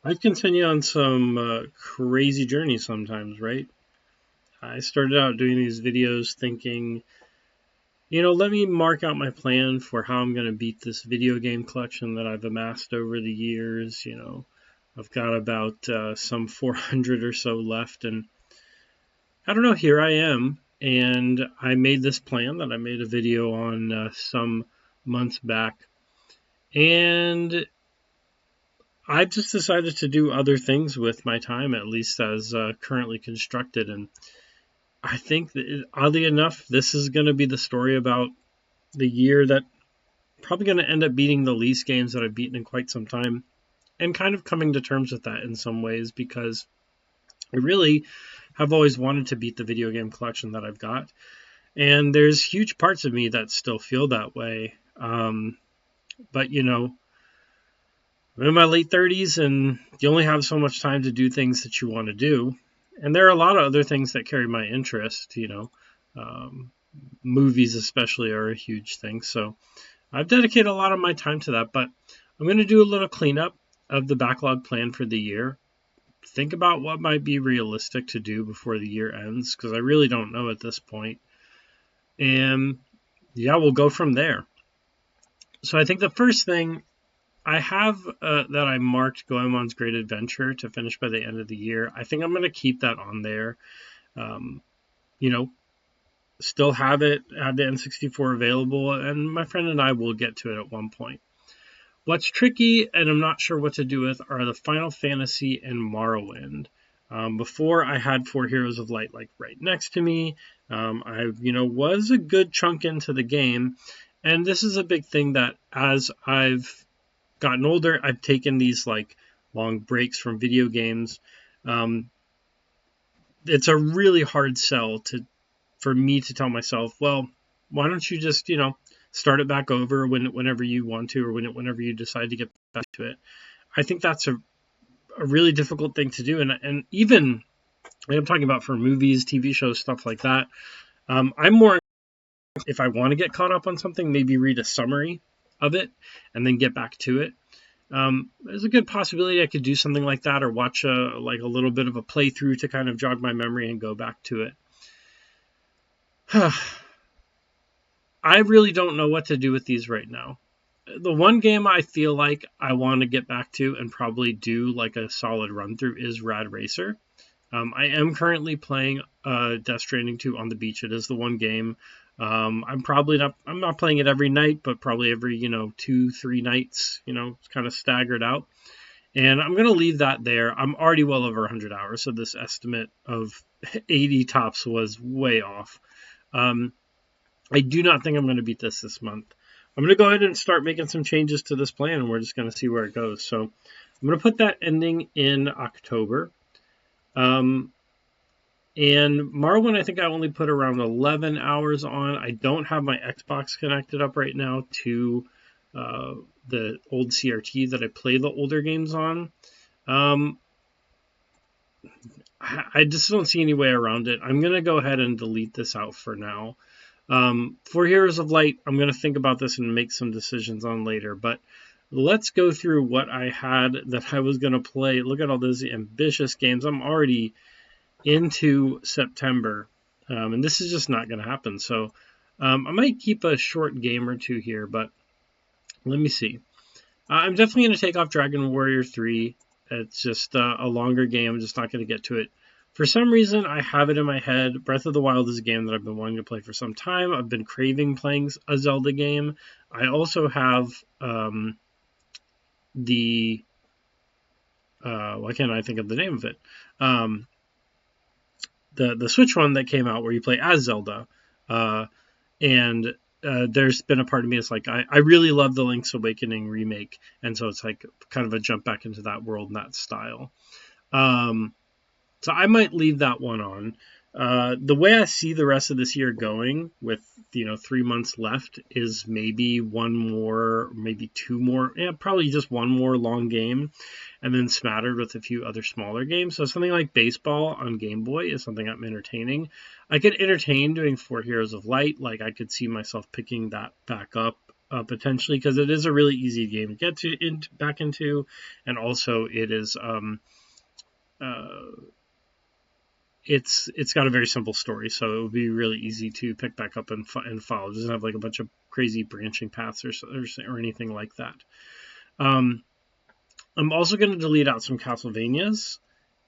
I continue on some crazy journeys sometimes, right? I started out doing these videos thinking, let me mark out my plan for how I'm going to beat this video game collection that I've amassed over the years. I've got about some 400 or so left, and I don't know, here I am. And I made this plan that I made a video on some months back. And I've just decided to do other things with my time, at least as currently constructed. And I think that, oddly enough, this is going to be the story about the year that probably going to end up beating the least games that I've beaten in quite some time, and kind of coming to terms with that in some ways because I really have always wanted to beat the video game collection that I've got. And there's huge parts of me that still feel that way. But, I'm in my late 30s and you only have so much time to do things that you want to do. And there are a lot of other things that carry my interest. Um, Movies, especially, are a huge thing. So I've dedicated a lot of my time to that. But I'm going to do a little cleanup of the backlog plan for the year. Think about what might be realistic to do before the year ends, because I really don't know at this point. And yeah, we'll go from there. So I think the first thing I have that I marked Goemon's Great Adventure to finish by the end of the year. I think I'm going to keep that on there. Um, you know, Still have the N64 available, and my friend and I will get to it at one point. What's tricky, and I'm not sure what to do with, are the Final Fantasy and Morrowind. Before I had Four Heroes of Light like right next to me. I was a good chunk into the game, and this is a big thing that as I've gotten older, I've taken these like long breaks from video games. Um, it's a really hard sell for me to tell myself, well, why don't you just start it back over whenever you want to, or whenever you decide to get back to it. I think that's a really difficult thing to do, and even I'm talking about for movies, TV shows, stuff like that. I'm more, if I want to get caught up on something, maybe read a summary of it and then get back to it. There's a good possibility I could do something like that, or watch a little bit of a playthrough to kind of jog my memory and go back to it. I really don't know what to do with these right now. The one game I feel like I want to get back to and probably do like a solid run through is Rad Racer. I am currently playing Death Stranding 2 on the beach. It is the one game. I'm not playing it every night, but probably every 2-3 nights. It's kind of staggered out. And I'm going to leave that there. I'm already well over 100 hours, so this estimate of 80 tops was way off. I do not think I'm going to beat this month. I'm going to go ahead and start making some changes to this plan, and we're just going to see where it goes. So I'm going to put that ending in October. And Morrowind, I think I only put around 11 hours on. I don't have my Xbox connected up right now to the old CRT that I play the older games on. I just don't see any way around it. I'm going to go ahead and delete this out for now. For Heroes of Light, I'm going to think about this and make some decisions on later. But let's go through what I had that I was going to play. Look at all those ambitious games. I'm already into September, and this is just not going to happen. So I might keep a short game or two here, but let me see. I'm definitely going to take off Dragon Warrior 3. It's just a longer game. I'm just not going to get to it. For some reason, I have it in my head. Breath of the Wild is a game that I've been wanting to play for some time. I've been craving playing a Zelda game. I also have the why can't I think of the name of it? The Switch one that came out where you play as Zelda, and there's been a part of me that's like I really love the Link's Awakening remake, and so it's like kind of a jump back into that world and that style. So I might leave that one on. The way I see the rest of this year going, with 3 months left, is maybe one more, maybe two more, probably just one more long game, and then smattered with a few other smaller games. So something like baseball on Game Boy is something I'm entertaining. I could entertain doing Four Heroes of Light. Like I could see myself picking that back up potentially, because it is a really easy game to get back into, and also it is uh, it's got a very simple story, so it would be really easy to pick back up and follow. It doesn't have like a bunch of crazy branching paths or anything like that. Um, I'm also going to delete out some Castlevanias,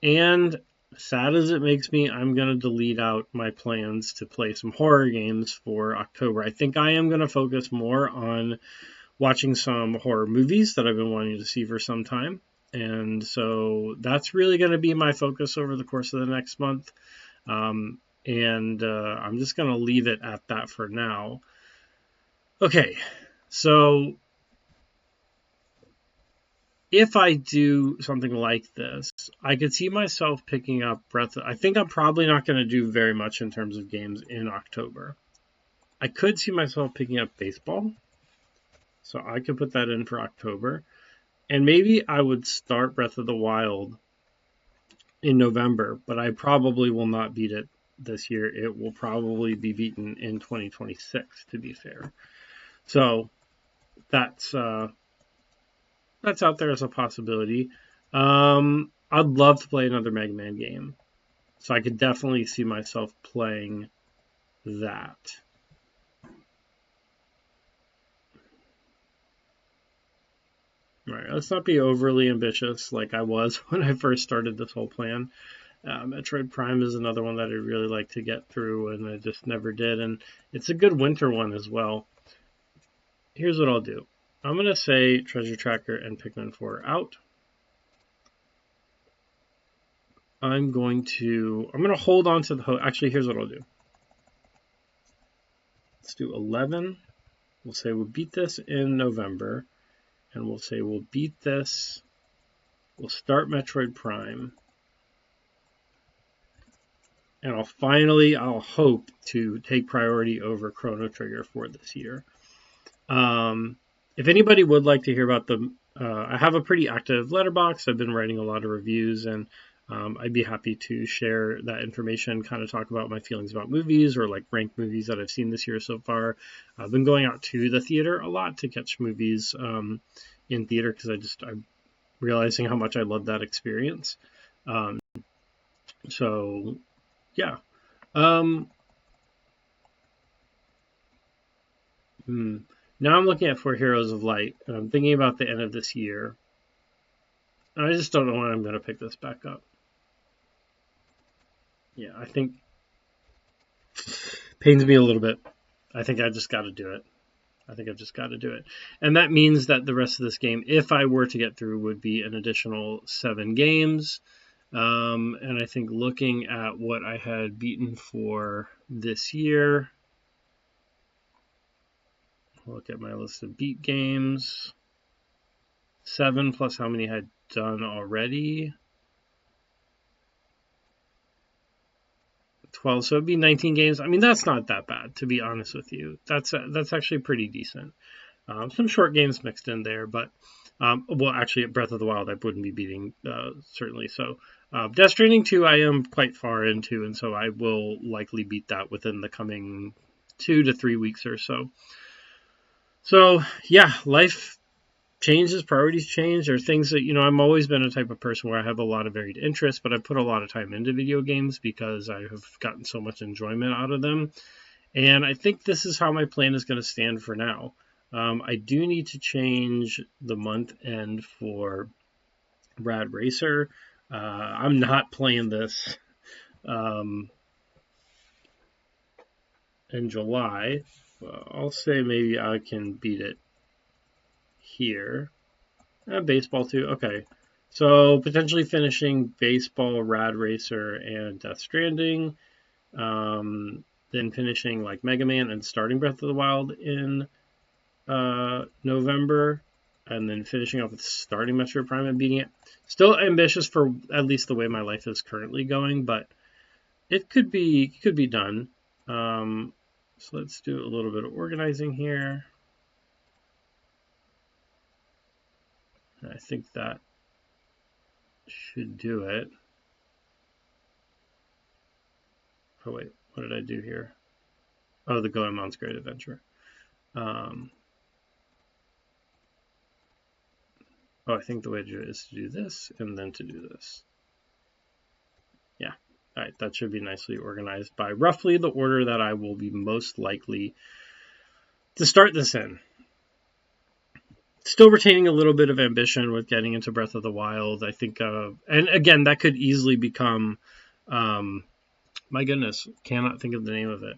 and sad as it makes me, I'm going to delete out my plans to play some horror games for October. I think I am going to focus more on watching some horror movies that I've been wanting to see for some time. And so that's really going to be my focus over the course of the next month. And I'm just going to leave it at that for now. Okay, so if I do something like this, I could see myself picking up I think I'm probably not going to do very much in terms of games in October. I could see myself picking up baseball, so I could put that in for October. And maybe I would start Breath of the Wild in November, but I probably will not beat it this year. It will probably be beaten in 2026, to be fair. So that's out there as a possibility. I'd love to play another Mega Man game, so I could definitely see myself playing that. All right, let's not be overly ambitious like I was when I first started this whole plan. Metroid Prime is another one that I'd really like to get through, and I just never did. And it's a good winter one as well. Here's what I'll do. I'm going to say Treasure Tracker and Pikmin 4 out. I'm going to hold on to the actually, here's what I'll do. Let's do 11. We'll say we'll beat this in November, and we'll say we'll beat this. We'll start Metroid Prime, and I'll hope to take priority over Chrono Trigger for this year. If anybody would like to hear about I have a pretty active letterbox. I've been writing a lot of reviews, and I'd be happy to share that information, kind of talk about my feelings about movies or like rank movies that I've seen this year so far. I've been going out to the theater a lot to catch movies in theater because I'm realizing how much I love that experience. So yeah. Now I'm looking at For Heroes of Light, and I'm thinking about the end of this year. And I just don't know when I'm going to pick this back up. Yeah, I think pains me a little bit. I think I just got to do it. And that means that the rest of this game, if I were to get through, would be an additional 7 games. And I think looking at what I had beaten for this year, look at my list of beat games. 7 plus how many I had done already. 12, so it'd be 19 games. I mean, that's not that bad, to be honest with you. That's actually pretty decent. Some short games mixed in there, but well, actually, at Breath of the Wild, I wouldn't be beating certainly. So, Death Stranding 2, I am quite far into, and so I will likely beat that within the coming 2 to 3 weeks or so. So, yeah, life changes, priorities change. There are things that, I've always been a type of person where I have a lot of varied interests, but I've put a lot of time into video games because I have gotten so much enjoyment out of them. And I think this is how my plan is going to stand for now. I do need to change the month end for Rad Racer. I'm not playing this in July. I'll say maybe I can beat it here. Baseball too. Okay. So potentially finishing baseball, Rad Racer, and Death Stranding. Then finishing like Mega Man and starting Breath of the Wild in November. And then finishing off with starting Metroid Prime and beating it. Still ambitious for at least the way my life is currently going, but it could be done. So let's do a little bit of organizing here. I think that should do it. Oh wait, what did I do here? Oh, the Goemon's Great Adventure. Oh, I think the way to do it is to do this and then to do this. Yeah. All right, that should be nicely organized by roughly the order that I will be most likely to start this in. Still retaining a little bit of ambition with getting into Breath of the Wild. I think, and again, that could easily become, my goodness, cannot think of the name of it.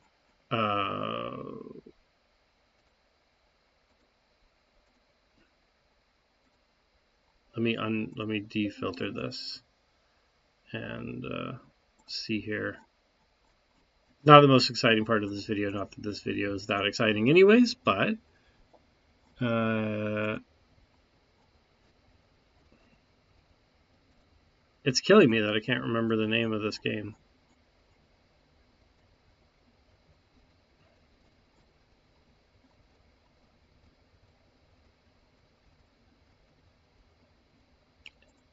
Let me defilter this and see here. Not the most exciting part of this video. Not that this video is that exciting, anyways, but it's killing me that I can't remember the name of this game.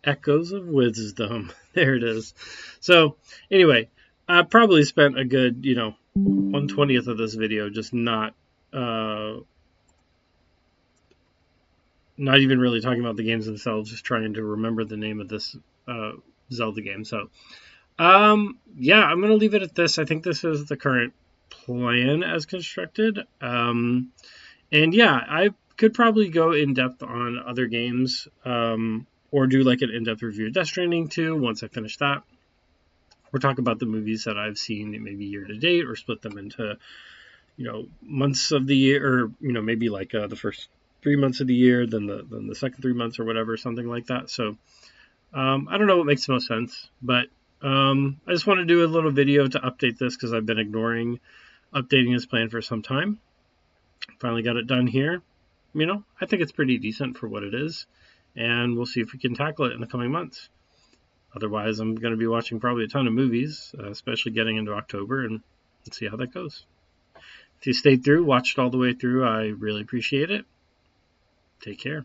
Echoes of Wisdom. There it is. So, anyway, I probably spent a good, 1/20th of this video just not even really talking about the games themselves, just trying to remember the name of this Zelda game. So, yeah, I'm going to leave it at this. I think this is the current plan as constructed. And yeah, I could probably go in depth on other games, or do like an in-depth review of Death Stranding 2 once I finish that. Or talk about the movies that I've seen maybe year to date, or split them into, months of the year, or, maybe like the first 3 months of the year, then the second 3 months or whatever, something like that. So I don't know what makes the most sense, but I just want to do a little video to update this because I've been ignoring updating this plan for some time. Finally got it done here. I think it's pretty decent for what it is, and we'll see if we can tackle it in the coming months. Otherwise, I'm going to be watching probably a ton of movies, especially getting into October, and let's see how that goes. If you stayed through, watched all the way through, I really appreciate it. Take care.